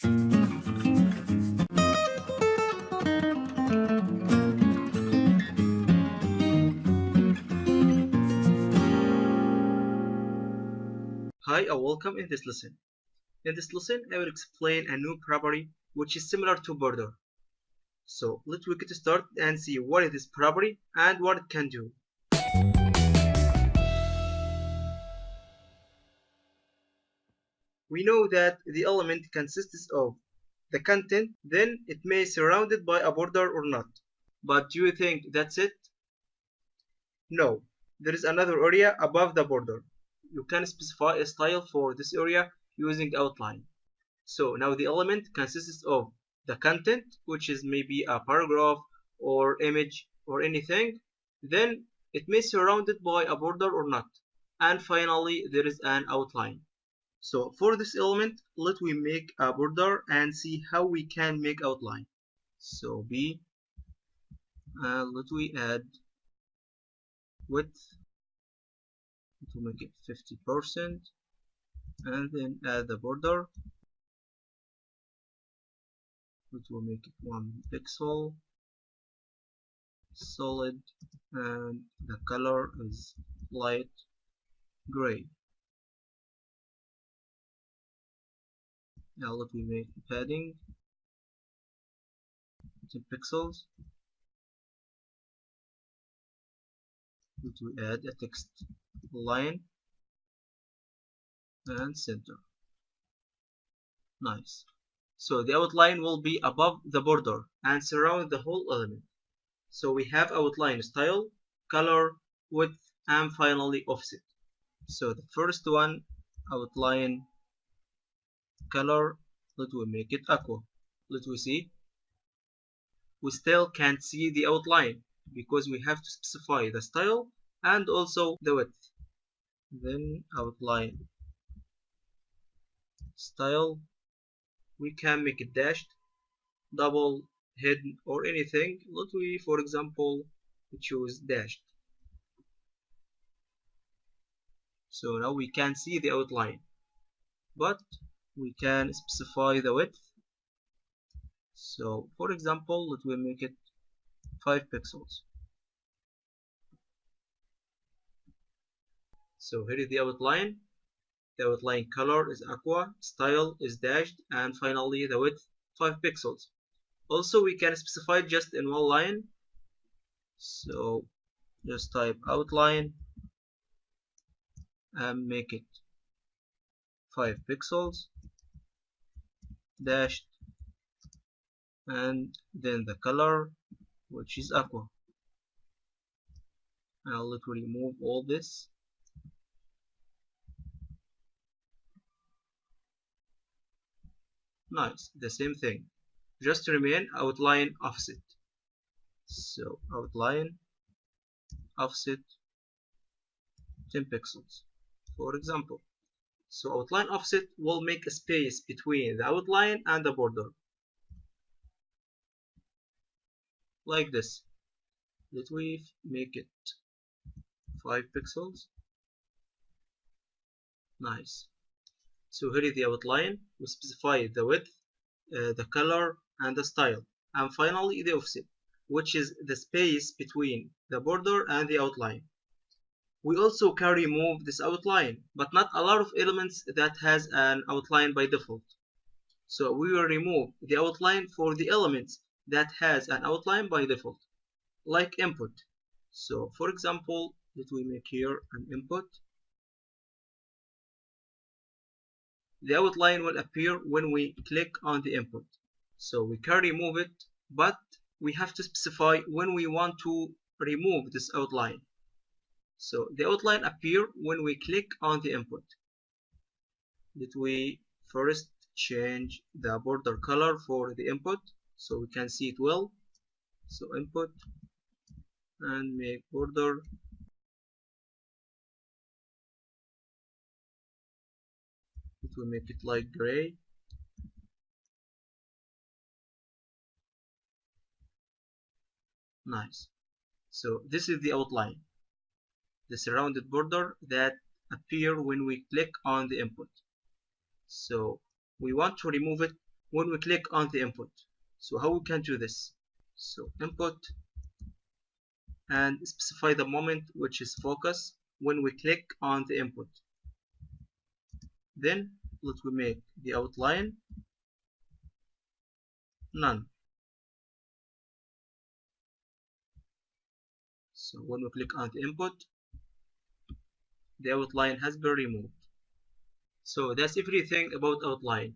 Hi and welcome in this lesson. In this lesson, I will explain a new property which is similar to border. So let's get started and see what is this property and what it can do. We know that the element consists of the content, then it may be surrounded by a border or not. But do you think that's it? No, there is another area above the border. You can specify a style for this area using outline. So now the element consists of the content, which is maybe a paragraph or image or anything. Then it may be surrounded by a border or not. And finally, there is an outline. So for this element, let we make a border and see how we can make outline. So let we add width to make it 50%, and then add the border. It will make it 1 pixel, solid, and the color is light gray. Now let me make padding 10 pixels. Let me add a text line and center. Nice. So the outline will be above the border and surround the whole element. So we have outline style, color, width, and finally offset. So the first one, outline color, let me make it aqua. Let me see. We still can't see the outline because we have to specify the style and also the width. Then outline style, we can make it dashed, double, hidden, or anything. Let me, for example, choose dashed. So now we can see the outline, but we can specify the width. So for example, let me make it 5 pixels. So here is the outline. The outline color is aqua, style is dashed, and finally the width 5 pixels. Also we can specify just in one line. So just type outline and make it 5 pixels, dashed, and then the color, which is aqua. Now let me remove all this. Nice, the same thing, just remain outline offset. So outline offset 10 pixels, for example. So outline offset will make a space between the outline and the border, like this. Let me make it 5 pixels. Nice. So here is the outline. We specify the width, the color, and the style, and finally the offset, which is the space between the border and the outline. We also can remove this outline, but not a lot of elements that has an outline by default. So we will remove the outline for the elements that has an outline by default, like input. So for example, let me make here an input. The outline will appear when we click on the input. So we can remove it, but we have to specify when we want to remove this outline. So the outline appear when we click on the input. Let we first change the border color for the input so we can see it well. So input and make border it will make it light gray. Nice. So this is the outline, the surrounded border that appear when we click on the input. So we want to remove it when we click on the input. So how we can do this? So input and specify the moment which is focus when we click on the input. Then let me make the outline none. So when we click on the input, the outline has been removed. So that's everything about outline.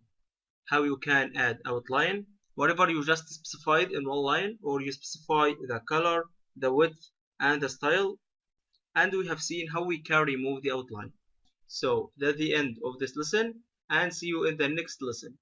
How you can add outline, whatever you just specified in one line, or you specify the color, the width, and the style, and we have seen how we can remove the outline. So that's the end of this lesson, and see you in the next lesson.